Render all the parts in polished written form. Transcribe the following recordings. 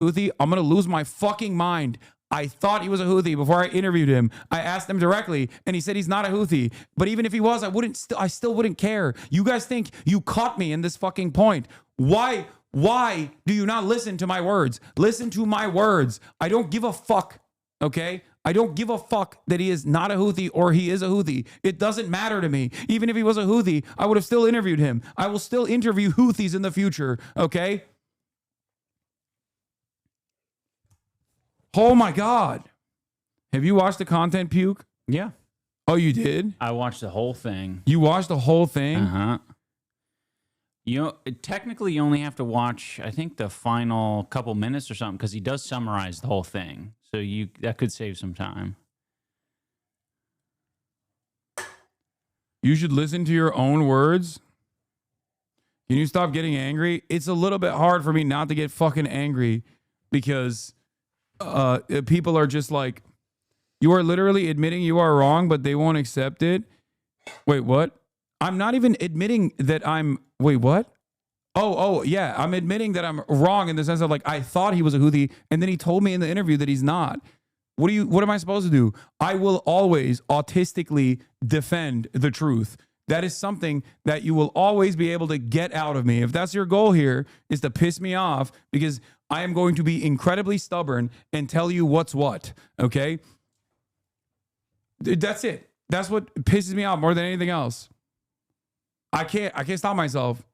Houthi, I'm going to lose my fucking mind. I thought he was a Houthi before I interviewed him. I asked him directly, and he said he's not a Houthi. But even if he was, I still wouldn't care. You guys think you caught me in this fucking point. Why do you not listen to my words? Listen to my words. I don't give a fuck, okay? I don't give a fuck that he is not a Houthi or he is a Houthi. It doesn't matter to me. Even if he was a Houthi, I would have still interviewed him. I will still interview Houthis in the future, okay? Oh my God. Have you watched the content, Puke? Yeah. Oh, you did? I watched the whole thing. You watched the whole thing? Uh-huh. You know, technically you only have to watch, I think, the final couple minutes or something, because he does summarize the whole thing. So that could save some time. You should listen to your own words. Can you stop getting angry? It's a little bit hard for me not to get fucking angry because people are just like, you are literally admitting you are wrong, but they won't accept it. Wait, what? I'm not even admitting that wait, what? Oh, yeah. I'm admitting that I'm wrong in the sense of like, I thought he was a Houthi, and then he told me in the interview that he's not. What am I supposed to do? I will always autistically defend the truth. That is something that you will always be able to get out of me. If that's your goal here, is to piss me off, because I am going to be incredibly stubborn and tell you what's what, okay? That's it. That's what pisses me off more than anything else. I can't stop myself.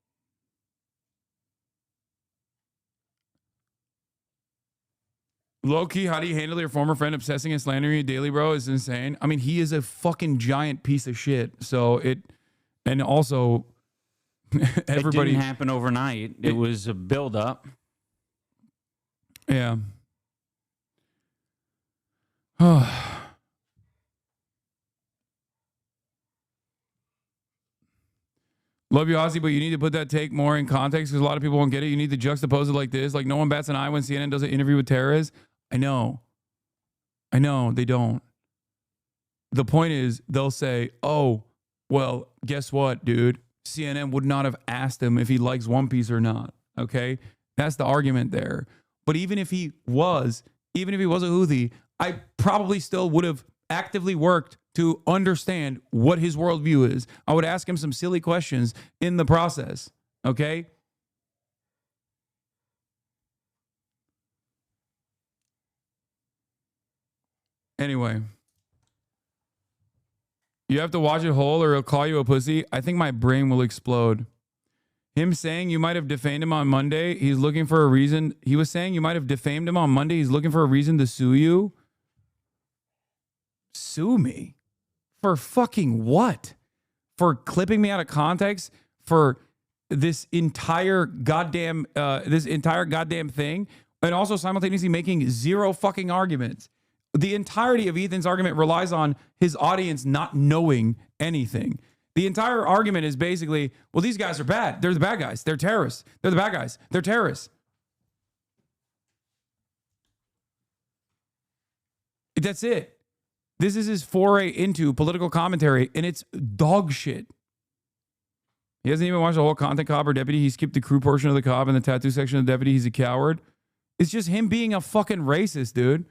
Low key, how do you handle your former friend obsessing and slandering you daily, bro? Is insane. I mean, he is a fucking giant piece of shit. And also, everybody. It didn't happen overnight. It was a buildup. Yeah. Love you, Ozzy, but you need to put that take more in context because a lot of people won't get it. You need to juxtapose it like this. Like, no one bats an eye when CNN does an interview with terrorists. I know, they don't. The point is, they'll say, oh, well, guess what, dude? CNN would not have asked him if he likes One Piece or not, okay? That's the argument there. But even if he was a Houthi, I probably still would have actively worked to understand what his worldview is. I would ask him some silly questions in the process, okay? Anyway, you have to watch it whole or he'll call you a pussy. I think my brain will explode. Him saying you might have defamed him on Monday, he's looking for a reason. He was saying you might have defamed him on Monday, he's looking for a reason to sue you. Sue me? For fucking what? For clipping me out of context? For this entire goddamn thing? And also simultaneously making zero fucking arguments. The entirety of Ethan's argument relies on his audience not knowing anything. The entire argument is basically, well, these guys are bad. They're the bad guys. They're terrorists. They're the bad guys. They're terrorists. That's it. This is his foray into political commentary, and it's dog shit. He hasn't even watched the whole content cop or deputy. He skipped the crew portion of the cop and the tattoo section of the deputy. He's a coward. It's just him being a fucking racist, dude.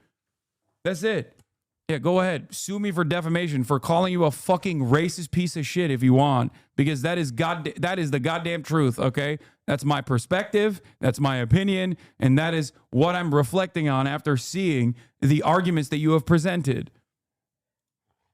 That's it. Yeah, go ahead. Sue me for defamation for calling you a fucking racist piece of shit if you want, because that is the goddamn truth, okay? That's my perspective, that's my opinion, and that is what I'm reflecting on after seeing the arguments that you have presented.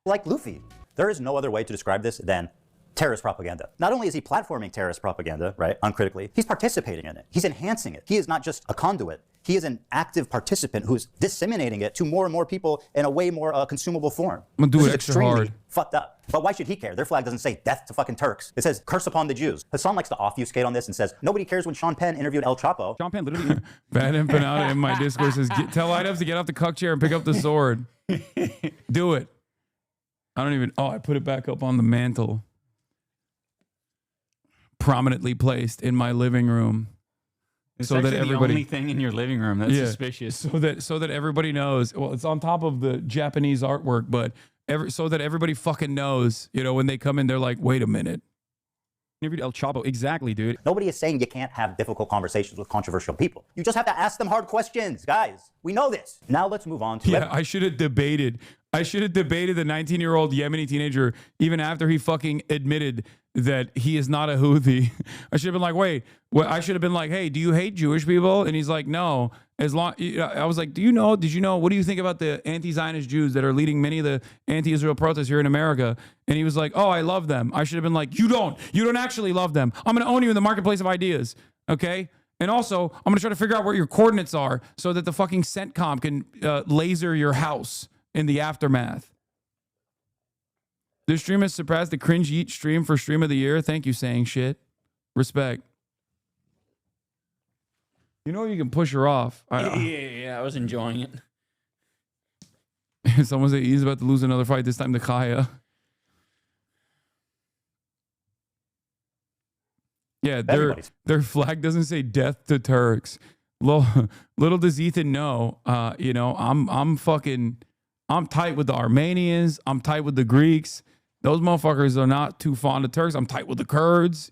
Like Luffy. There is no other way to describe this than terrorist propaganda. Not only is he platforming terrorist propaganda, right, uncritically, he's participating in it. He's enhancing it. He is not just a conduit. He is an active participant who's disseminating it to more and more people in a way more consumable form. I'm gonna do it extremely extra hard. Fucked up. But why should he care? Their flag doesn't say death to fucking Turks. It says curse upon the Jews. Hasan likes to obfuscate on this and says nobody cares when Sean Penn interviewed El Chapo. Sean Penn literally bad empanada in my discourse says tell Idubs to get off the cuck chair and pick up the sword. Do it. I put it back up on the mantle. Prominently placed in my living room. It's so that everybody, the only thing in your living room. That's suspicious. So that everybody knows. Well, it's on top of the Japanese artwork, but so that everybody fucking knows. You know, when they come in, they're like, "Wait a minute, interviewed El Chapo. Exactly, dude. Nobody is saying you can't have difficult conversations with controversial people. You just have to ask them hard questions, guys. We know this. Now let's move on to... Yeah, I should have debated. I should have debated the 19-year-old Yemeni teenager even after he fucking admitted that he is not a Houthi. I should have been like, wait, what? I should have been like, hey, do you hate Jewish people? And he's like, no. As long, I was like, did you know, what do you think about the anti-Zionist Jews that are leading many of the anti-Israel protests here in America? And he was like, oh, I love them. I should have been like, you don't actually love them. I'm going to own you in the marketplace of ideas. Okay. And also I'm going to try to figure out where your coordinates are so that the fucking CENTCOM can laser your house in the aftermath. This stream has surpassed the cringe eat stream for stream of the year. Thank you, saying shit. Respect. You know you can push her off. Yeah, I was enjoying it. Someone said he's about to lose another fight, this time to Kaya. Yeah, their flag doesn't say death to Turks. Little does Ethan know, I'm tight with the Armenians. I'm tight with the Greeks. Those motherfuckers are not too fond of Turks. I'm tight with the Kurds,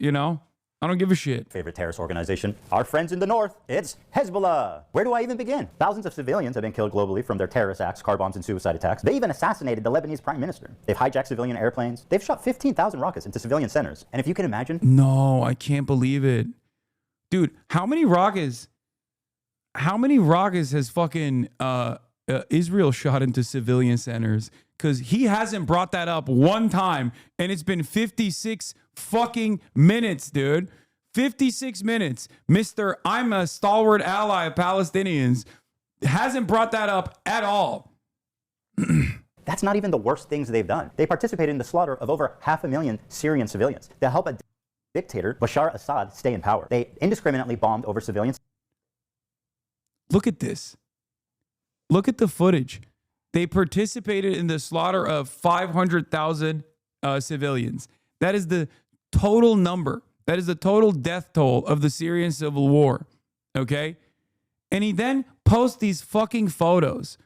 I don't give a shit. Favorite terrorist organization, our friends in the north, it's Hezbollah. Where do I even begin? Thousands of civilians have been killed globally from their terrorist acts, car bombs, and suicide attacks. They even assassinated the Lebanese prime minister. They've hijacked civilian airplanes. They've shot 15,000 rockets into civilian centers. And if you can imagine... No, I can't believe it. Dude, how many rockets has fucking Israel shot into civilian centers? Because he hasn't brought that up one time, and it's been 56 fucking minutes, dude. 56 minutes. Mr. I'm a stalwart ally of Palestinians hasn't brought that up at all. That's not even the worst things they've done. They participated in the slaughter of over 500,000 Syrian civilians to help a dictator, Bashar Assad, stay in power. They indiscriminately bombed over civilians. Look at this. Look at the footage. They participated in the slaughter of 500,000 civilians. That is the total number. That is the total death toll of the Syrian civil war. Okay? And he then posts these fucking photos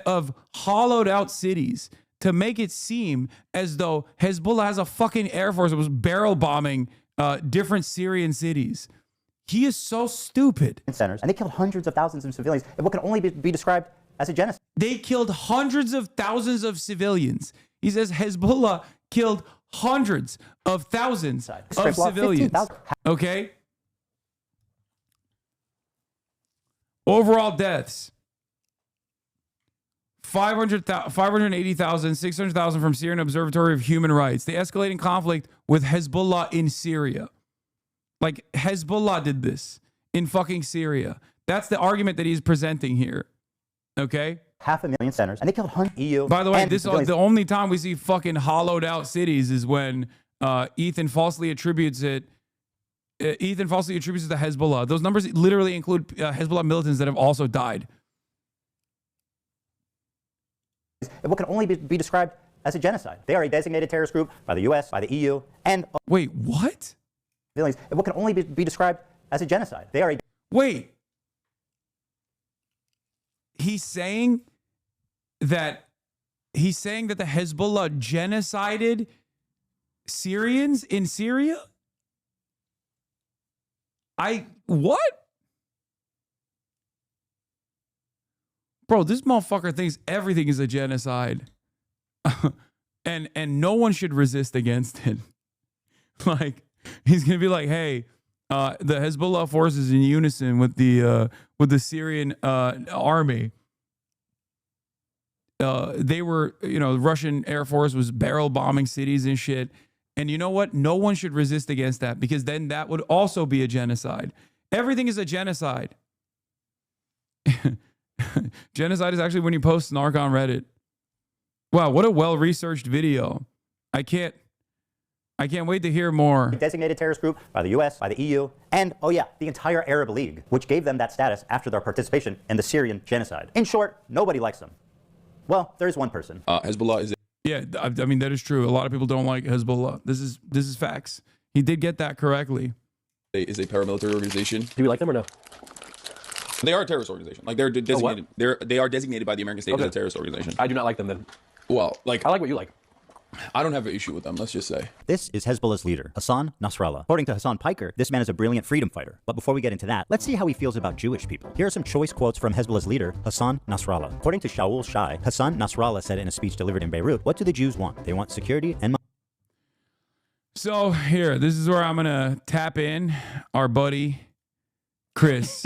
of hollowed out cities to make it seem as though Hezbollah has a fucking air force that was barrel bombing different Syrian cities. He is so stupid. Centers, and they killed hundreds of thousands of civilians in what can only be described as a genocide. They killed hundreds of thousands of civilians. He says Hezbollah killed hundreds of thousands of civilians. Okay? Overall deaths. 580,000, 600,000 from Syrian Observatory of Human Rights. The escalating conflict with Hezbollah in Syria. Like, Hezbollah did this in fucking Syria. That's the argument that he's presenting here. Okay? 500,000 centers, and they killed EU. By the way, this the only time we see fucking hollowed out cities is when Ethan falsely attributes it. Ethan falsely attributes it to Hezbollah. Those numbers literally include Hezbollah militants that have also died. What can only be described as a genocide. They are a designated terrorist group by the U.S., by the EU, and... Wait, what? What can only be described as a genocide. They are a... Wait. He's saying that the Hezbollah genocided Syrians in Syria? What? Bro, this motherfucker thinks everything is a genocide. and no one should resist against it. Like, he's going to be like, hey, the Hezbollah force is in unison with the Syrian army. They were, the Russian Air Force was barrel bombing cities and shit. And you know what? No one should resist against that, because then that would also be a genocide. Everything is a genocide. Genocide is actually when you post snark on Reddit. Wow, what a well-researched video. I can't wait to hear more. A designated terrorist group by the US, by the EU, and, oh yeah, the entire Arab League, which gave them that status after their participation in the Syrian genocide. In short, nobody likes them. Well, there's one person. Hezbollah is... Yeah, I mean, that is true. A lot of people don't like Hezbollah. This is facts. He did get that correctly. Is a paramilitary organization. Do you like them or no? They are a terrorist organization. Like, they're designated. They are designated by the American state as a terrorist organization. I do not like them then. Well, like... I like what you like. I don't have an issue with them, let's just say. This is Hezbollah's leader, Hasan Nasrallah. According to Hasan Piker, this man is a brilliant freedom fighter. But before we get into that, let's see how he feels about Jewish people. Here are some choice quotes from Hezbollah's leader, Hasan Nasrallah. According to Shaul Shai, Hasan Nasrallah said in a speech delivered in Beirut, what do the Jews want? They want security and So here, this is where I'm going to tap in our buddy, Chris.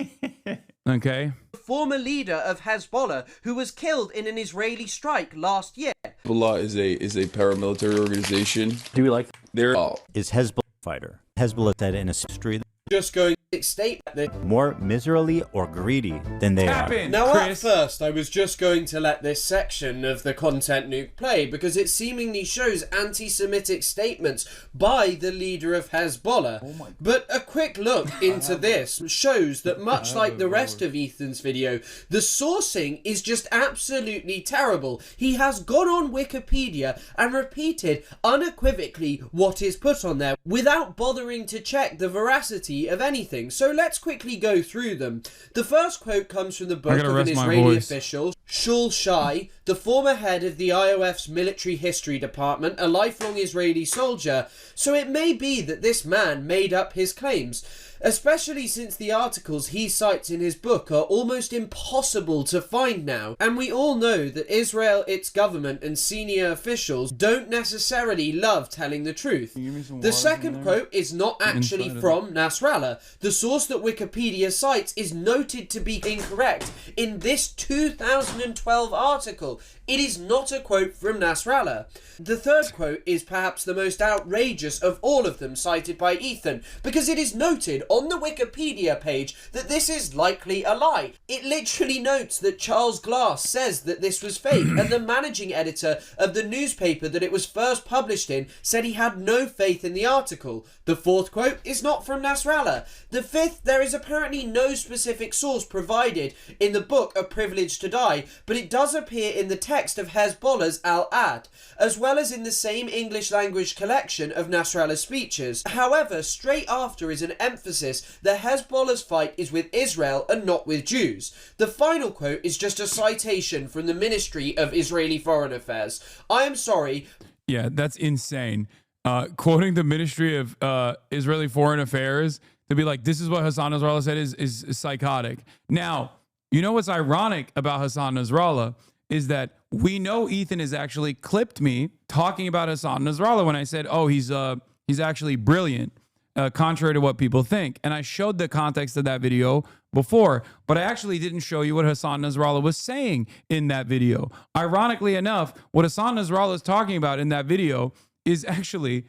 Okay. Former leader of Hezbollah, who was killed in an Israeli strike last year. Hezbollah is a paramilitary organization. Do we like They're is Hezbollah fighter? Hezbollah said in a history Just going to state that more miserly or greedy than they Tap are. in, now, Chris. at first, I was just going to let this section of the content nuke play because it seemingly shows anti-Semitic statements by the leader of Hezbollah. But a quick look into this shows that much like the rest of Ethan's video, the sourcing is just absolutely terrible. He has gone on Wikipedia and repeated unequivocally what is put on there without bothering to check the veracity of anything. So let's quickly go through them. The first quote comes from the book of an Israeli official, Shaul Shai, the former head of the IOF's military history department, a lifelong Israeli soldier. So it may be that this man made up his claims, especially since the articles he cites in his book are almost impossible to find now. And we all know that Israel, its government and senior officials don't necessarily love telling the truth. The second quote is not actually from Nasrallah. The source that Wikipedia cites is noted to be incorrect in this 2012 article. It is not a quote from Nasrallah. The third quote is perhaps the most outrageous of all of them cited by Ethan, because it is noted on the Wikipedia page that this is likely a lie. It literally notes that Charles Glass says that this was fake, and the managing editor of the newspaper that it was first published in said he had no faith in the article. The fourth quote is not from Nasrallah. The fifth, there is apparently no specific source provided in the book A Privilege to Die, but it does appear in the text of Hezbollah's Al-Ad, as well as in the same English language collection of Nasrallah's speeches. However, straight after is an emphasis that Hezbollah's fight is with Israel and not with Jews. The final quote is just a citation from the Ministry of Israeli Foreign Affairs. I am sorry. Yeah, that's insane. Quoting the Ministry of Israeli Foreign Affairs to be like, this is what Hasan Nasrallah said is psychotic. Now, you know what's ironic about Hasan Nasrallah is that we know Ethan has actually clipped me talking about Hasan Nasrallah when I said, oh, he's actually brilliant, contrary to what people think. And I showed the context of that video before, but I actually didn't show you what Hasan Nasrallah was saying in that video. Ironically enough, what Hasan Nasrallah is talking about in that video is actually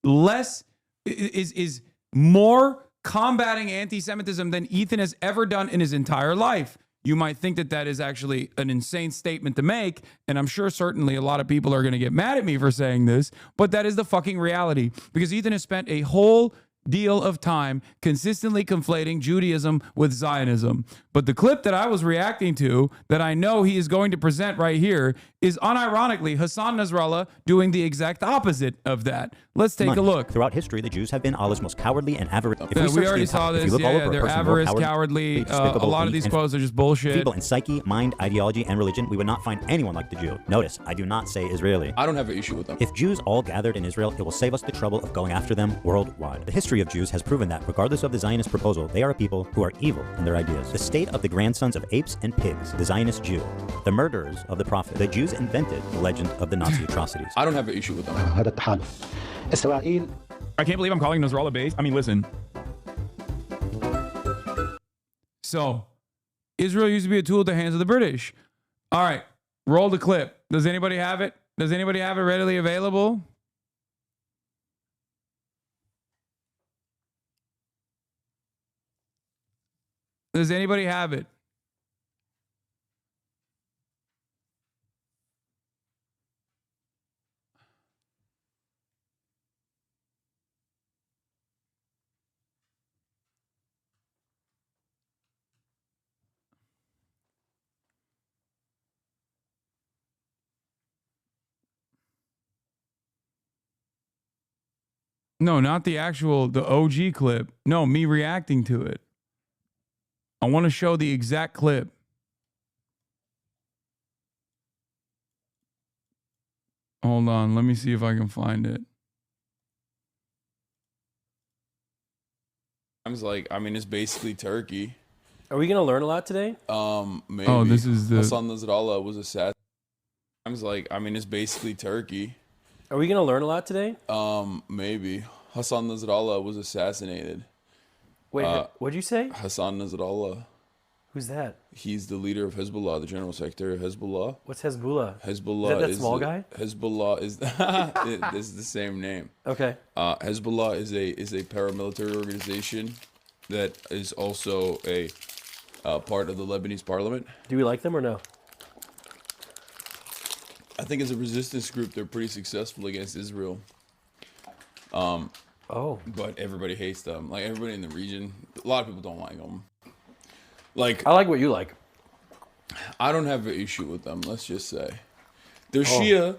is more combating anti-Semitism than Ethan has ever done in his entire life. You might think that that is actually an insane statement to make, and I'm sure certainly a lot of people are going to get mad at me for saying this, but that is the fucking reality, because Ethan has spent a whole deal of time consistently conflating Judaism with Zionism. But the clip that I was reacting to, that I know he is going to present right here, is unironically Hasan Nasrallah doing the exact opposite of that. Let's take a look. Throughout history, the Jews have been Allah's most cowardly and avaricious. We already saw this. Yeah, they're avarice, cowardly. A lot of these quotes are just bullshit. People in psyche, mind, ideology, and religion, we would not find anyone like the Jew. Notice, I do not say Israeli. I don't have an issue with them. If Jews all gathered in Israel, it will save us the trouble of going after them worldwide. The history of Jews has proven that, regardless of the Zionist proposal, they are a people who are evil in their ideas. The state of the grandsons of apes and pigs, the Zionist Jew, the murderers of the prophet. The Jews invented the legend of the Nazi atrocities. I don't have an issue with them. I can't believe I'm calling Nasrallah based. I mean, listen. So, Israel used to be a tool at the hands of the British. All right, roll the clip. Does anybody have it? Does anybody have it readily available? Does anybody have it? No, not the OG clip. No, me reacting to it. I want to show the exact clip. Hold on. Let me see if I can find it. It's basically Turkey. Are we gonna learn a lot today? Maybe. Oh, this is the. Hasan Nasrallah was assassinated. It's basically Turkey. Are we gonna learn a lot today? Maybe. Hasan Nasrallah was assassinated. Wait, what'd you say? Hasan Nasrallah. Who's that? He's the leader of Hezbollah, the general secretary of Hezbollah. What's Hezbollah? Hezbollah that small guy? Hezbollah is this is the same name. Okay. Hezbollah is a paramilitary organization that is also a part of the Lebanese parliament. Do we like them or no? I think as a resistance group, they're pretty successful against Israel. But everybody hates them. Like everybody in the region, a lot of people don't like them. Like I like what you like. I don't have an issue with them. Let's just say they're Shia.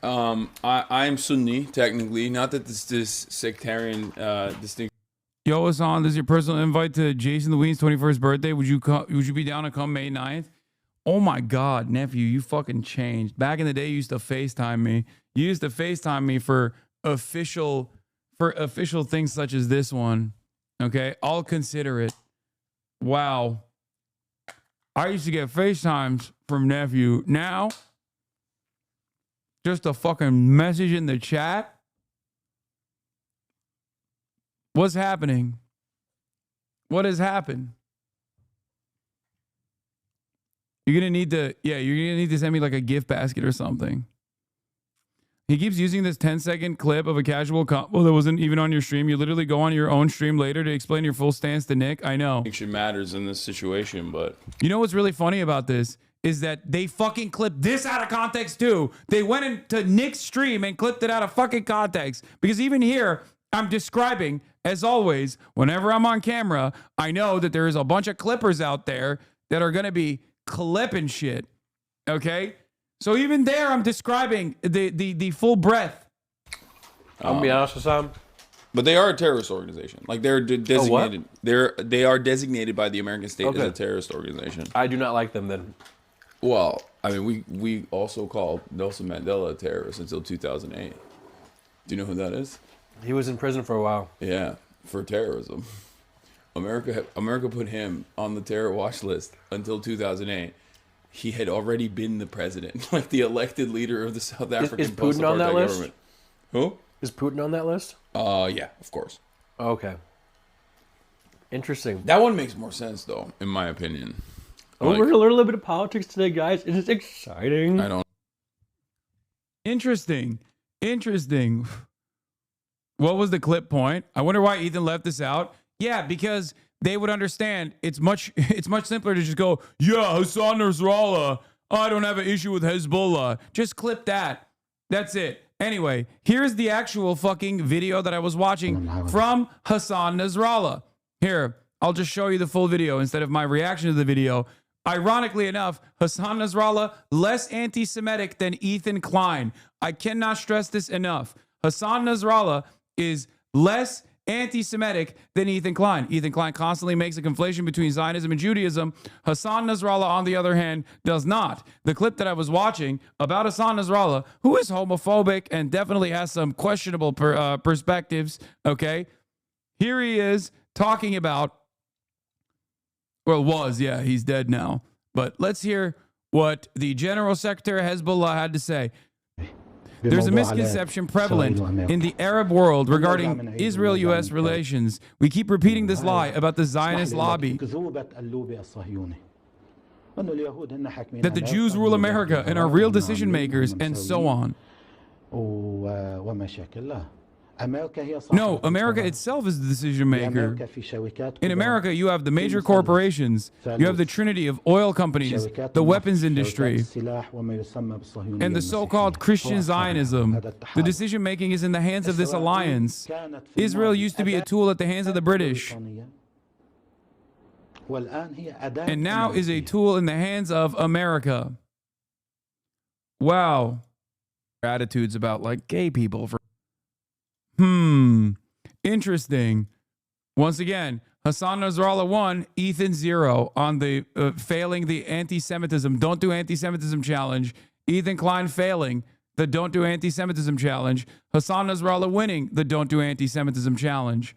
I'm Sunni technically. Not that this sectarian distinction. Yo, Hasan, this is your personal invite to Jason the Ween's 21st birthday. Would you be down to come May 9th? Oh my God, nephew, you fucking changed. Back in the day, you used to FaceTime me. You used to FaceTime me for official things such as this one. Okay, I'll consider it. Wow. I used to get FaceTimes from nephew. Now, just a fucking message in the chat. What's happening? What has happened? You're gonna need to send me like a gift basket or something. He keeps using this 10-second clip of a casual combo that wasn't even on your stream. You literally go on your own stream later to explain your full stance to Nick. I know. Distinction matters in this situation, but you know what's really funny about this is that they fucking clipped this out of context too. They went into Nick's stream and clipped it out of fucking context. Because even here, I'm describing, as always, whenever I'm on camera, I know that there is a bunch of clippers out there that are gonna be clipping shit. Okay? So even there, I'm describing the full breadth. I'm gonna be honest with Sam. But they are a terrorist organization. Like they're designated. They are designated by the American state as a terrorist organization. I do not like them then. Well, I mean, we also called Nelson Mandela a terrorist until 2008. Do you know who that is? He was in prison for a while. Yeah, for terrorism. America put him on the terror watch list until 2008. He had already been the president, like the elected leader of the South African Is Putin on that list? government. Who? Is Putin on that list? Yeah, of course. Okay. Interesting. That one makes more sense, though, in my opinion. We're going to learn a little bit of politics today, guys. It is exciting. I don't. Interesting. What was the clip point? I wonder why Ethan left this out. Yeah, because they would understand it's much simpler to just go, yeah, Hasan Nasrallah. I don't have an issue with Hezbollah. Just clip that. That's it. Anyway, here's the actual fucking video that I was watching from Hasan Nasrallah. Here, I'll just show you the full video instead of my reaction to the video. Ironically enough, Hasan Nasrallah less anti-Semitic than Ethan Klein. I cannot stress this enough. Hasan Nasrallah is less anti-Semitic than Ethan Klein. Ethan Klein constantly makes a conflation between Zionism and Judaism. Hasan Nasrallah, on the other hand, does not. The clip that I was watching about Hasan Nasrallah, who is homophobic and definitely has some questionable perspectives, okay? Here he is talking about, he's dead now. But let's hear what the General Secretary of Hezbollah had to say. There's a misconception prevalent in the Arab world regarding Israel-U.S. relations. We keep repeating this lie about the Zionist lobby, that the Jews rule America and are real decision makers, and so on. No, America itself is the decision maker. In America, you have the major corporations, you have the trinity of oil companies, the weapons industry, and the so-called Christian Zionism. The decision making is in the hands of this alliance. Israel used to be a tool at the hands of the British, and now is a tool in the hands of America. Wow. Attitudes about like gay people for interesting. Once again, Hasan Nasrallah 1, Ethan 0 on the failing the anti-Semitism. Don't do anti-Semitism challenge. Ethan Klein failing. the Don't Do Anti-Semitism Challenge. Hasan Nasrallah winning the Don't Do Anti-Semitism Challenge.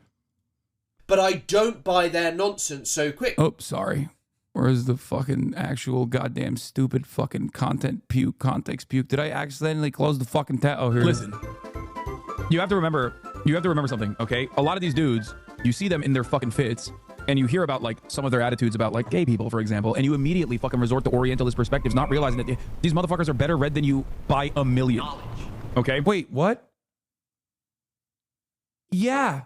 But I don't buy their nonsense so quick. Oh, sorry. Where's the fucking actual goddamn stupid fucking context puke? Did I accidentally close the fucking tab? Oh, here Listen, you have to remember something, okay? A lot of these dudes, you see them in their fucking fits, and you hear about, like, some of their attitudes about, like, gay people, for example, and you immediately fucking resort to Orientalist perspectives, not realizing that these motherfuckers are better read than you by a million. Okay? Wait, what? Yeah.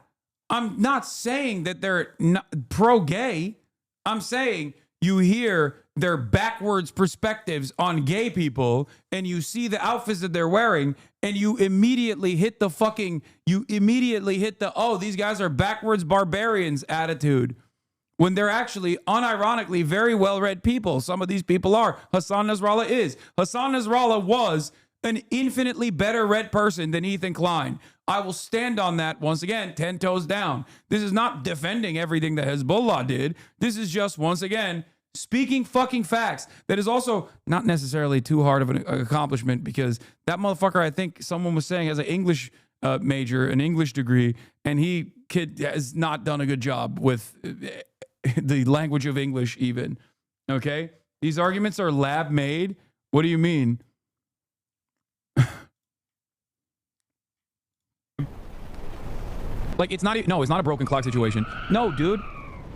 I'm not saying that they're not pro-gay. I'm saying you hear their backwards perspectives on gay people and you see the outfits that they're wearing and you immediately hit the oh, these guys are backwards barbarians attitude. When they're actually unironically very well-read people. Some of these people are. Hasan Nasrallah is. Hasan Nasrallah was an infinitely better read person than Ethan Klein. I will stand on that once again, 10 toes down. This is not defending everything that Hezbollah did. This is just, once again, speaking fucking facts. That is also not necessarily too hard of an accomplishment because that motherfucker, I think someone was saying, has an English major, an English degree, and kid has not done a good job with the language of English even. Okay? These arguments are lab made. What do you mean? Like, it's not a broken clock situation. No, dude.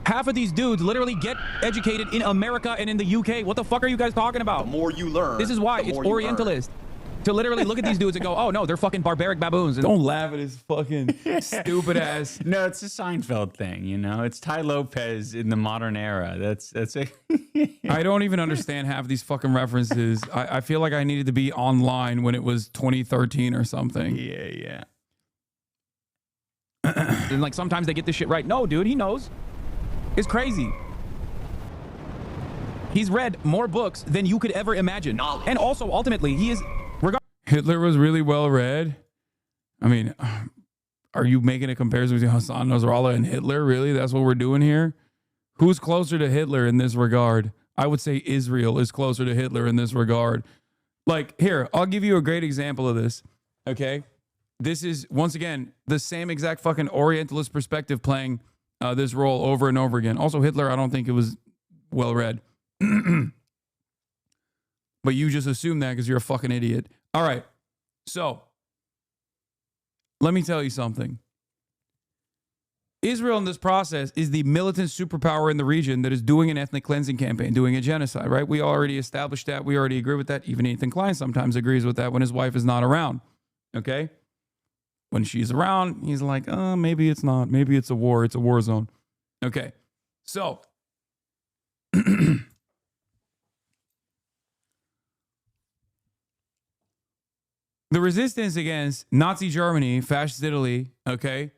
Half of these dudes literally get educated in America and in the UK. What the fuck are you guys talking about? The more you learn, this is why it's Orientalist. To literally look at these dudes and go, oh no, they're fucking barbaric baboons. Don't laugh at his fucking stupid ass. No, it's a Seinfeld thing, you know? It's Ty Lopez in the modern era. That's it. I don't even understand half these fucking references. I feel like I needed to be online when it was 2013 or something. Yeah. And like sometimes they get this shit right. No, dude, he knows. It's crazy. He's read more books than you could ever imagine. And also, ultimately, he is... Hitler was really well read. I mean, are you making a comparison between Hasan Nasrallah and Hitler? Really? That's what we're doing here? Who's closer to Hitler in this regard? I would say Israel is closer to Hitler in this regard. Like, here, I'll give you a great example of this. Okay? This is, once again, the same exact fucking Orientalist perspective playing this role over and over again. Also, Hitler, I don't think it was well read. But you just assume that because you're a fucking idiot. All right. So, let me tell you something. Israel in this process is the militant superpower in the region that is doing an ethnic cleansing campaign, doing a genocide, right? We already established that. We already agree with that. Even Ethan Klein sometimes agrees with that when his wife is not around. Okay? When she's around, he's like, maybe it's not. Maybe it's a war. It's a war zone. Okay. So, the resistance against Nazi Germany, fascist Italy, okay,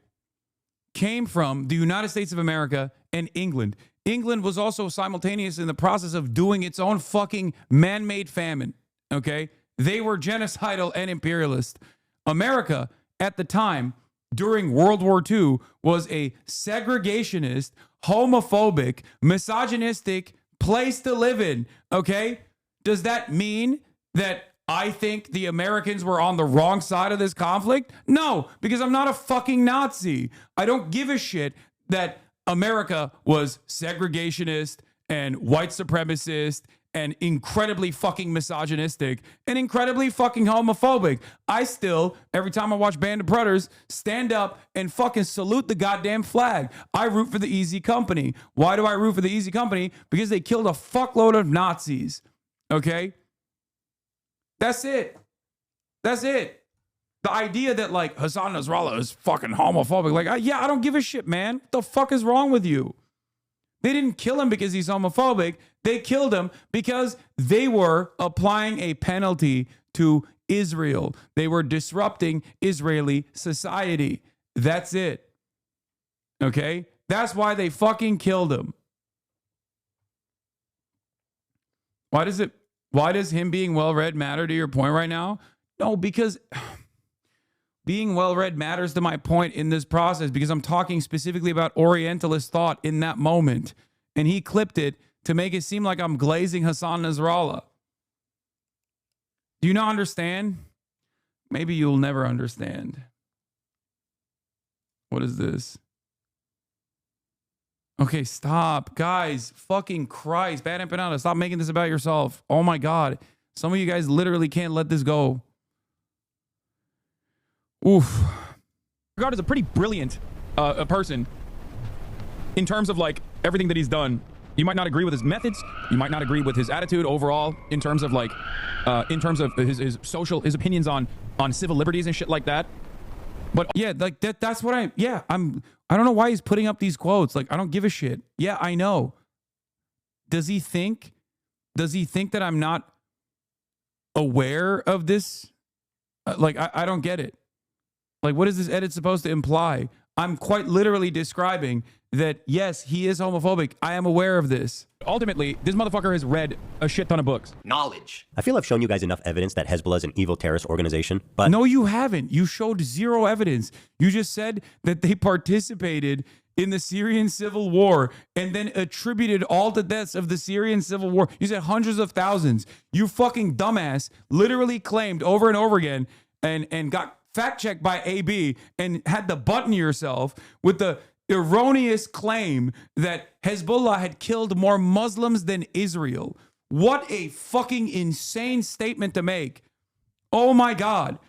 came from the United States of America and England. England was also simultaneous in the process of doing its own fucking man-made famine, okay? They were genocidal and imperialist. America, at the time, during World War II, was a segregationist, homophobic, misogynistic place to live in, okay? Does that mean that I think the Americans were on the wrong side of this conflict? No, because I'm not a fucking Nazi. I don't give a shit that America was segregationist and white supremacist and incredibly fucking misogynistic and incredibly fucking homophobic. I still, every time I watch Band of Brothers, stand up and fucking salute the goddamn flag. I root for the Easy Company. Why do I root for the Easy Company? Because they killed a fuckload of Nazis. Okay? That's it. That's it. The idea that like Hasan Nasrallah is fucking homophobic. Like, I don't give a shit, man. What the fuck is wrong with you? They didn't kill him because he's homophobic. They killed him because they were applying a penalty to Israel. They were disrupting Israeli society. That's it. Okay? That's why they fucking killed him. Why does him being well-read matter to your point right now? No, because being well-read matters to my point in this process because I'm talking specifically about Orientalist thought in that moment. And he clipped it to make it seem like I'm glazing Hasan Nasrallah. Do you not understand? maybe you'll never understand. What is this? Okay, stop. Guys, fucking Christ. Bad empanada, stop making this about yourself. Oh my God. Some of you guys literally can't let this go. Oof. God is a pretty brilliant a person in terms of like everything that he's done. You might not agree with his methods. You might not agree with his attitude overall in terms of like, in terms of his opinions on civil liberties and shit like that. But yeah, like that's what I don't know why he's putting up these quotes. Like, I don't give a shit. Yeah, I know. Does he think that I'm not aware of this? Like, I don't get it. Like, what is this edit supposed to imply? I'm quite literally describing that, yes, he is homophobic. I am aware of this. ultimately, this motherfucker has read a shit ton of books. Knowledge. I feel I've shown you guys enough evidence that Hezbollah is an evil terrorist organization, but... No, you haven't. You showed zero evidence. You just said that they participated in the Syrian civil war and then attributed all the deaths of the Syrian civil war. You said hundreds of thousands. You fucking dumbass literally claimed over and over again and got fact-checked by AB and had to button yourself with the erroneous claim that Hezbollah had killed more Muslims than Israel. What a fucking insane statement to make. Oh my God.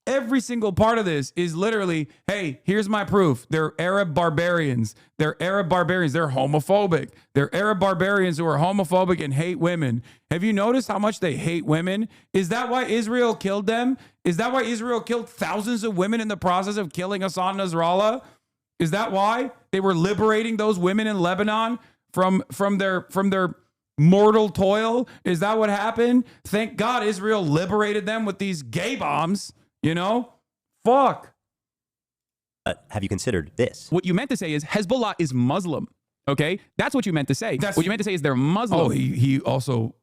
Every single part of this is literally, hey, here's my proof. They're Arab barbarians. They're Arab barbarians. They're homophobic. They're Arab barbarians who are homophobic and hate women. Have you noticed how much they hate women? Is that why Israel killed them? Is that why Israel killed thousands of women in the process of killing Hassan Nasrallah? Is that why they were liberating those women in Lebanon from their mortal toil? Is that what happened? Thank God Israel liberated them with these gay bombs. You know? Fuck. Have you considered this? What you meant to say is Hezbollah is Muslim. Okay? That's what you meant to say. What you meant to say is they're Muslim. Oh, he also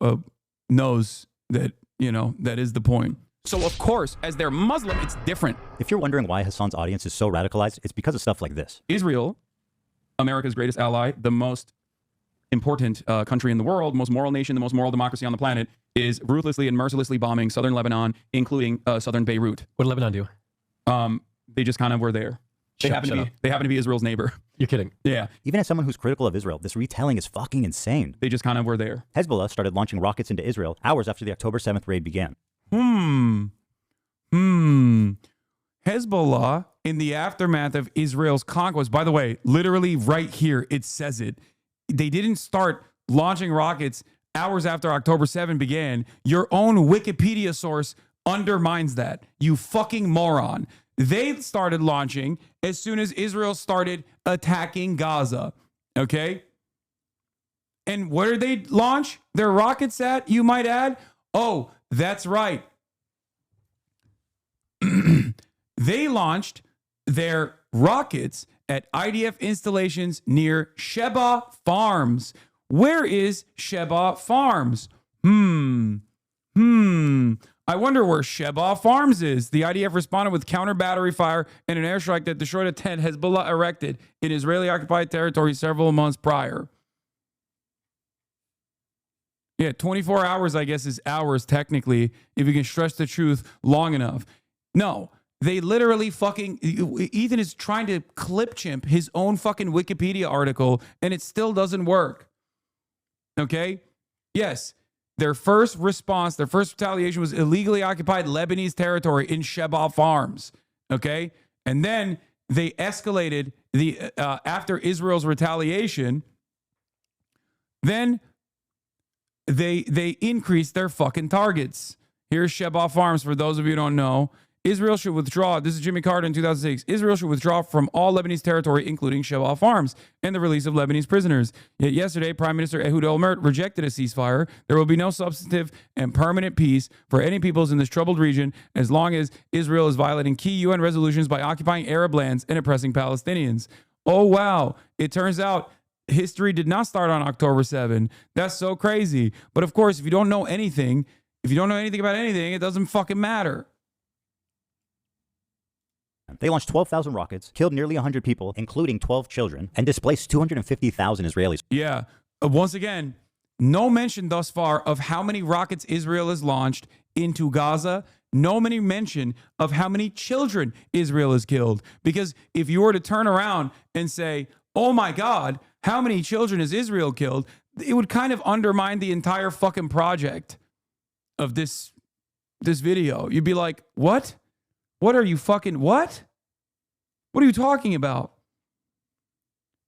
knows that, you know, that is the point. So, of course, as they're Muslim, it's different. If you're wondering why Hassan's audience is so radicalized, it's because of stuff like this. Israel, America's greatest ally, the most important country in the world, most moral nation, the most moral democracy on the planet, is ruthlessly and mercilessly bombing southern Lebanon, including southern Beirut. What did Lebanon do? They just kind of were there. They happen to be Israel's neighbor. You're kidding. Yeah. Even as someone who's critical of Israel, this retelling is fucking insane. They just kind of were there. Hezbollah started launching rockets into Israel hours after the October 7th raid began. Hezbollah, in the aftermath of Israel's conquest, by the way, literally right here, it says it. They didn't start launching rockets hours after October 7 began. Your own Wikipedia source undermines that. You fucking moron. They started launching as soon as Israel started attacking Gaza. Okay? And where did they launch their rockets at, you might add? Oh, that's right. They launched their rockets at IDF installations near Sheba Farms. Where is Sheba Farms? I wonder where Sheba Farms is. The IDF responded with counter battery fire and an airstrike that destroyed a tent Hezbollah erected in Israeli-occupied territory several months prior. Yeah, 24 hours, I guess, is hours technically, if you can stretch the truth long enough. No, they literally fucking... Ethan is trying to clip chimp his own fucking Wikipedia article, and it still doesn't work. Okay? Yes, their first response, their first retaliation was illegally occupied Lebanese territory in Sheba Farms. Okay? And then they escalated after Israel's retaliation. Then they increased their fucking targets. Here's Sheba Farms for those of you who don't know. Israel should withdraw. This is Jimmy Carter in 2006. Israel should withdraw from all Lebanese territory, including Sheba Farms, and the release of Lebanese prisoners. Yet yesterday, Prime Minister Ehud Olmert rejected a ceasefire. There will be no substantive and permanent peace for any peoples in this troubled region as long as Israel is violating key UN resolutions by occupying Arab lands and oppressing Palestinians. Oh, wow. It turns out history did not start on October 7. That's so crazy. But of course, if you don't know anything about anything, it doesn't fucking matter. They launched 12,000 rockets, killed nearly 100 people, including 12 children, and displaced 250,000 Israelis. Yeah. Once again, no mention thus far of how many rockets Israel has launched into Gaza no many mention of how many children Israel has killed. Because if you were to turn around and say, oh my God, how many children has Israel killed? It would kind of undermine the entire fucking project of this video. You'd be like, what? What are you fucking, what? What are you talking about?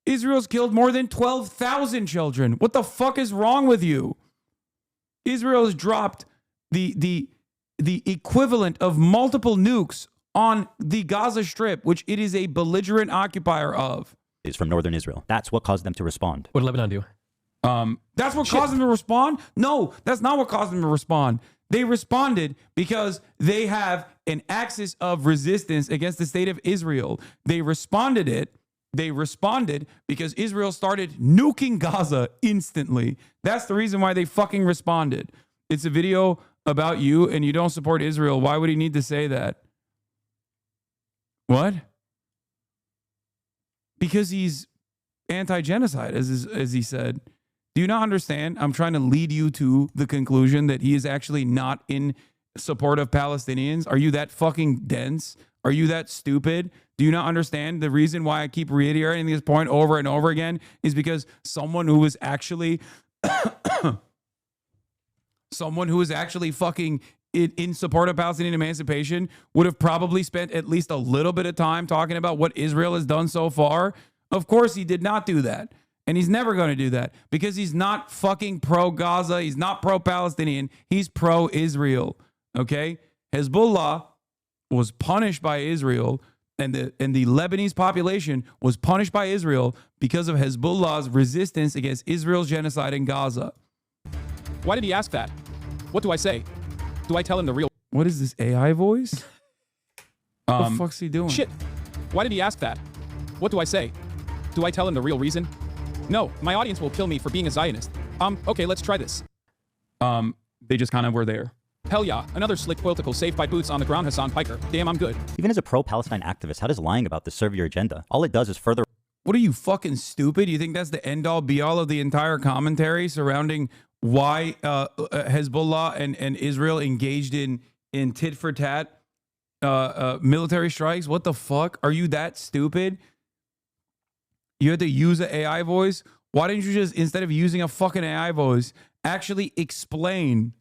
Israel's killed more than 12,000 children. What the fuck is wrong with you? Israel has dropped the equivalent of multiple nukes on the Gaza Strip, which it is a belligerent occupier of. Is from northern Israel. That's what caused them to respond. What did Lebanon do? That's what caused them to respond? No, that's not what caused them to respond. They responded because they have an axis of resistance against the state of Israel. They responded because Israel started nuking Gaza instantly. That's the reason why they fucking responded. It's a video about you and you don't support Israel. Why would he need to say that? What? Because he's anti-genocide, as he said. Do you not understand? I'm trying to lead you to the conclusion that he is actually not in support of Palestinians. Are you that fucking dense? Are you that stupid? Do you not understand? The reason why I keep reiterating this point over and over again is because someone who is actually fucking in support of Palestinian emancipation would have probably spent at least a little bit of time talking about what Israel has done so far. Of course, he did not do that. And he's never going to do that because he's not fucking pro-Gaza. He's not pro-Palestinian. He's pro-Israel. Okay? Hezbollah was punished by Israel, and the Lebanese population was punished by Israel because of Hezbollah's resistance against Israel's genocide in Gaza. Why did he ask that? What do I say? Do I tell him the real... What is this, AI voice? What the fuck's he doing? Shit. Why did he ask that? What do I say? Do I tell him the real reason? No, my audience will kill me for being a Zionist. Okay, let's try this. They just kind of were there. Hell yeah, another slick political saved by boots on the ground Hasan Piker. Damn, I'm good. Even as a pro-Palestine activist, how does lying about this serve your agenda? All it does is further... What are you, fucking stupid? You think that's the end-all, be-all of the entire commentary surrounding why Hezbollah and Israel engaged in tit-for-tat military strikes? What the fuck? Are you that stupid? You had to use an AI voice? Why didn't you just, instead of using a fucking AI voice, actually explain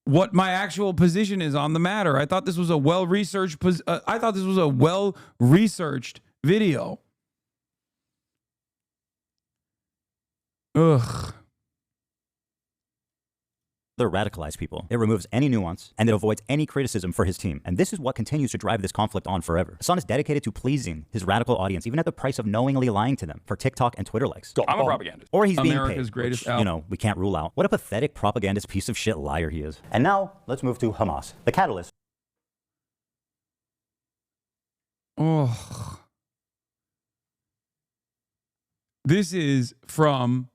what my actual position is on the matter? I thought this was a well-researched video. Ugh. radicalize people. It removes any nuance, and it avoids any criticism for his team. And this is what continues to drive this conflict on forever. Hasan is dedicated to pleasing his radical audience, even at the price of knowingly lying to them for TikTok and Twitter likes. I'm a propagandist. Or he's America's being paid, greatest which, you know, we can't rule out. What a pathetic propagandist piece of shit liar he is. And now, let's move to Hamas, the catalyst. Oh. This is from...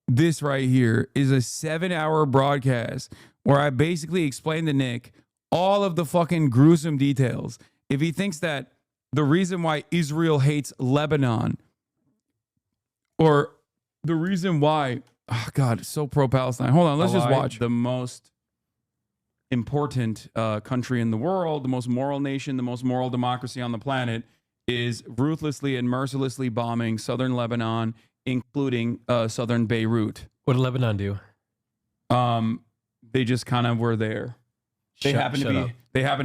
This right here is a 7-hour broadcast where I basically explained to Nick all of the fucking gruesome details. If he thinks that the reason why Israel hates Lebanon, or the reason why, oh God, it's so pro-Palestine. Hold on, let's just watch. The most important country in the world, the most moral nation, the most moral democracy on the planet is ruthlessly and mercilessly bombing southern Lebanon, including southern Beirut. What did Lebanon do? They just kind of were there. They happen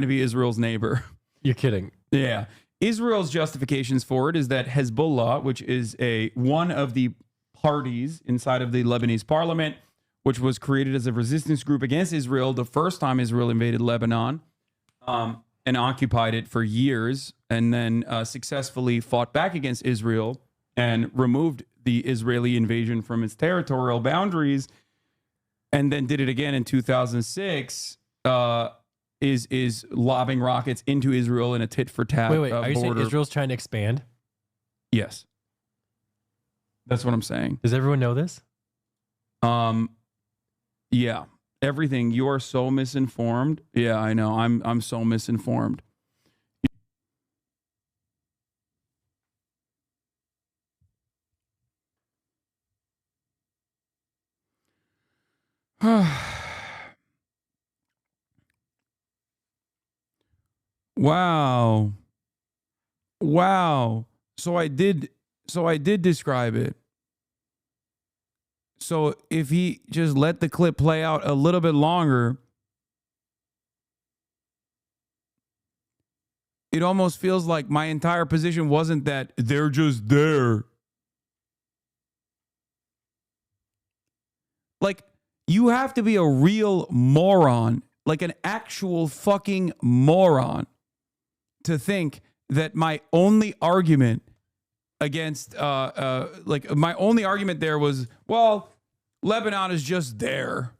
to be Israel's neighbor. You're kidding. Yeah. Israel's justifications for it is that Hezbollah, which is one of the parties inside of the Lebanese parliament, which was created as a resistance group against Israel the first time Israel invaded Lebanon, and occupied it for years, and then successfully fought back against Israel and removed the Israeli invasion from its territorial boundaries, and then did it again in 2006, is lobbing rockets into Israel in a tit-for-tat Wait, are you saying border. Israel's trying to expand? Yes. That's what I'm saying. Does everyone know this? Yeah. Everything. You are so misinformed. Yeah, I know. I'm so misinformed. Wow. Wow. So I did describe it. So if he just let the clip play out a little bit longer, it almost feels like my entire position wasn't that they're just there. Like, you have to be a real moron, like an actual fucking moron, to think that my only argument against, my only argument there was, well, Lebanon is just there.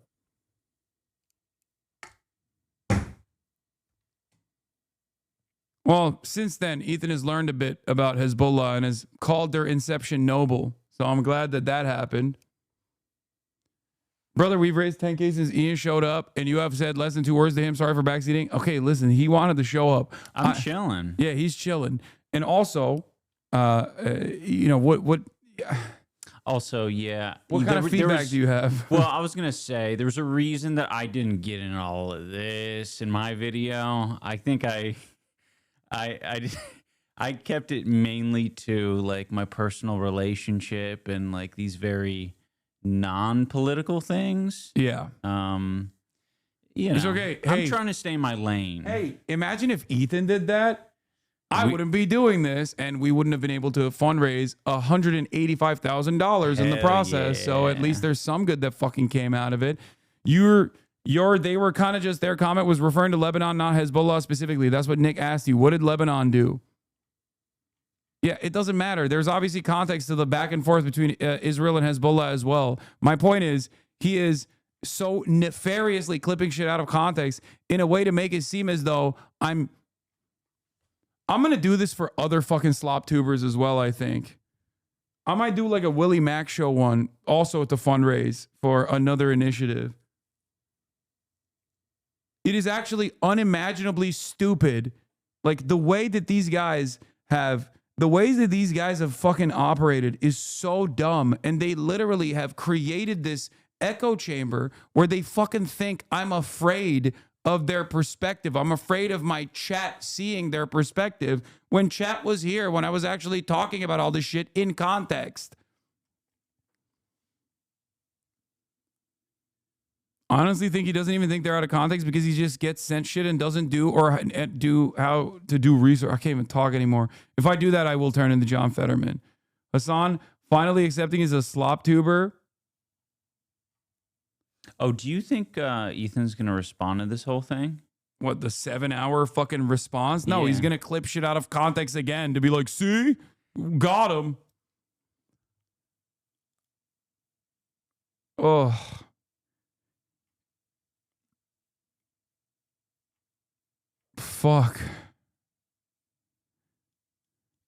Well, since then, Ethan has learned a bit about Hezbollah and has called their inception noble. So I'm glad that that happened. Brother, we've raised 10 cases. Ian showed up, and you have said less than 2 words to him. Sorry for backseating. Okay, listen, he wanted to show up. I'm chilling. Yeah, he's chilling. And also, what Also, yeah. What kind of feedback do you have? Well, I was going to say, there's a reason that I didn't get in all of this in my video. I think I kept it mainly to like my personal relationship and like these very non-political things. Yeah. It's okay. I'm Hey. trying to stay in my lane. Hey, imagine if Ethan did that. I wouldn't be doing this, and we wouldn't have been able to fundraise $185,000 in the Hell process. So at yeah. least there's some good that fucking came out of it. They were kind of just, their comment was referring to Lebanon, not Hezbollah specifically. That's what Nick asked you. What did Lebanon do? Yeah, it doesn't matter. There's obviously context to the back and forth between Israel and Hezbollah as well. My point is, he is so nefariously clipping shit out of context in a way to make it seem as though I'm going to do this for other fucking slop tubers as well, I think. I might do like a Willie Mack show one also to fundraise for another initiative. It is actually unimaginably stupid. Like the ways that these guys have fucking operated is so dumb. And they literally have created this echo chamber where they fucking think I'm afraid of their perspective. I'm afraid of my chat seeing their perspective when chat was here, when I was actually talking about all this shit in context. Honestly think he doesn't even think they're out of context because he just gets sent shit and doesn't do how to do research. I can't even talk anymore. If I do that, I will turn into John Fetterman. Hasan finally accepting he's a slop tuber. Oh, do you think Ethan's going to respond to this whole thing? What, the 7-hour fucking response? No, Yeah. he's going to clip shit out of context again to be like, see? Got him. Oh. Fuck.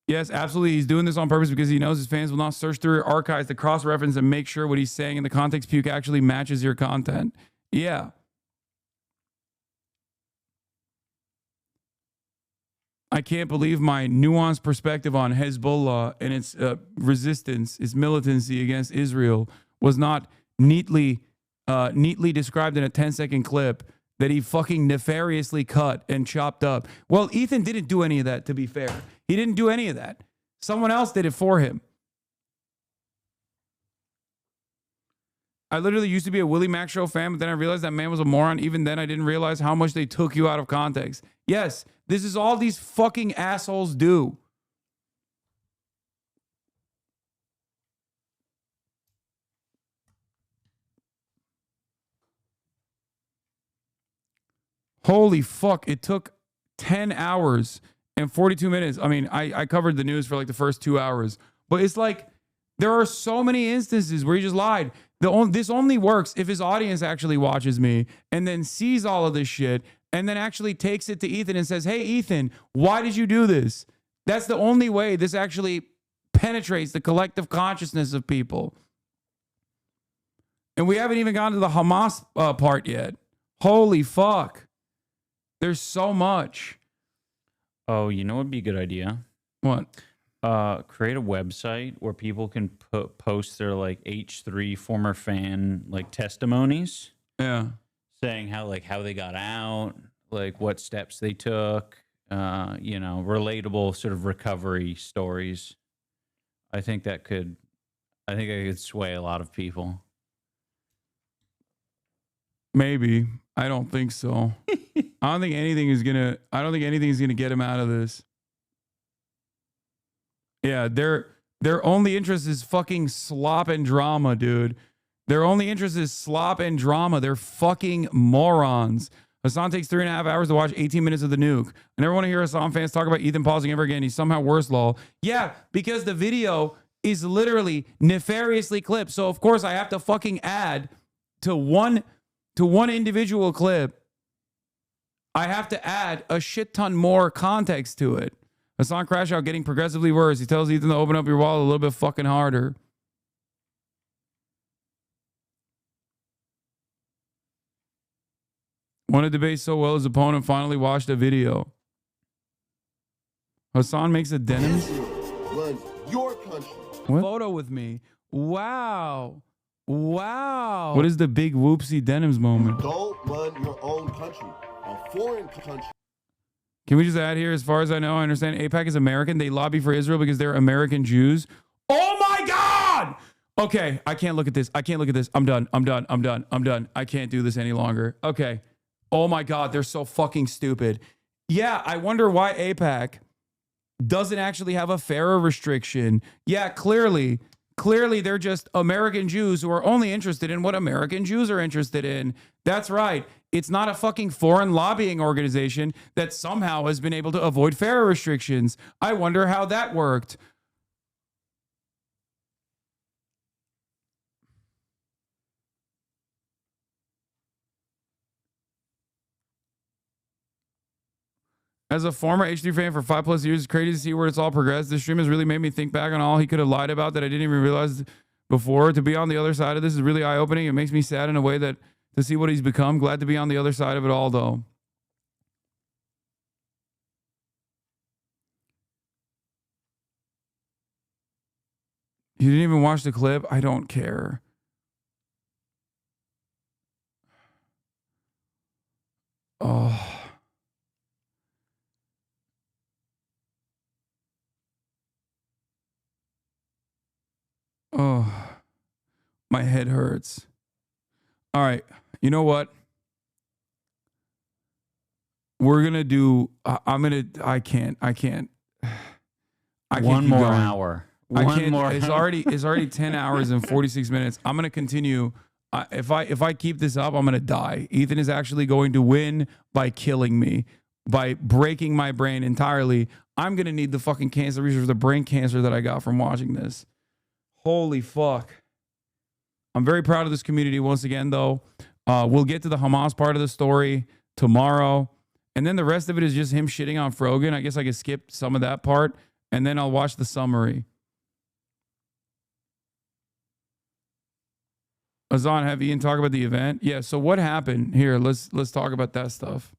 Yes, absolutely. He's doing this on purpose because he knows his fans will not search through your archives to cross-reference and make sure what he's saying in the context puke actually matches your content. Yeah. I can't believe my nuanced perspective on Hezbollah and its resistance, its militancy against Israel was not neatly described in a 10-second clip that he fucking nefariously cut and chopped up. Well, Ethan didn't do any of that, to be fair. He didn't do any of that. Someone else did it for him. I literally used to be a Willie Mack Show fan, but then I realized that man was a moron. Even then, I didn't realize how much they took you out of context. Yes, this is all these fucking assholes do. Holy fuck, it took 10 hours and 42 minutes. I mean, I covered the news for like the first 2 hours, but it's like there are so many instances where he just lied. This only works if his audience actually watches me and then sees all of this shit and then actually takes it to Ethan and says, hey, Ethan, why did you do this? That's the only way this actually penetrates the collective consciousness of people. And we haven't even gotten to the Hamas part yet. Holy fuck. There's so much. Oh, you know what would be a good idea? What? Create a website where people can post their like H3 former fan like testimonies. Yeah. Saying how they got out, like what steps they took, relatable sort of recovery stories. I think I could sway a lot of people. Maybe. I don't think so. I don't think anything is gonna get him out of this. Yeah, their only interest is fucking slop and drama, dude. Their only interest is slop and drama. They're fucking morons. Hasan takes 3.5 hours to watch 18 minutes of the nuke. I never want to hear Hasan fans talk about Ethan pausing ever again. He's somehow worse, lol. Yeah, because the video is literally nefariously clipped. So of course I have to fucking add to one individual clip. I have to add a shit ton more context to it. Hasan crash out getting progressively worse. He tells Ethan to open up your wallet a little bit fucking harder. Won a debate so well his opponent finally watched a video. Hasan makes a denim. Was your country. What? Photo with me. Wow. Wow. What is the big whoopsie denims moment? Don't run your own country. A foreign country. Can we just add here, as far as I know, I understand AIPAC is American. They lobby for Israel because they're American Jews. Oh my God! Okay, I can't look at this. I can't look at this. I'm done. I'm done. I'm done. I'm done. I can't do this any longer. Okay. Oh my God, they're so fucking stupid. Yeah, I wonder why AIPAC doesn't actually have a fairer restriction. Yeah, clearly they're just American Jews who are only interested in what American Jews are interested in. That's right. It's not a fucking foreign lobbying organization that somehow has been able to avoid fairer restrictions. I wonder how that worked. As a former H3 fan for 5+ years, it's crazy to see where it's all progressed. This stream has really made me think back on all he could have lied about that I didn't even realize before. To be on the other side of this is really eye-opening. It makes me sad in a way that to see what he's become. Glad to be on the other side of it all, though. You didn't even watch the clip? I don't care. Oh. Oh, my head hurts. All right. You know what? We're going to do, I can't. One more hour. It's already 10 hours and 46 minutes. I'm going to continue. If I keep this up, I'm going to die. Ethan is actually going to win by killing me, by breaking my brain entirely. I'm going to need the fucking cancer research for the brain cancer that I got from watching this. Holy fuck. I'm very proud of this community once again, though. We'll get to the Hamas part of the story tomorrow. And then the rest of it is just him shitting on Frogan. I guess I could skip some of that part. And then I'll watch the summary. Hasan, have Ian talk about the event? Yeah, so what happened? Here, let's talk about that stuff.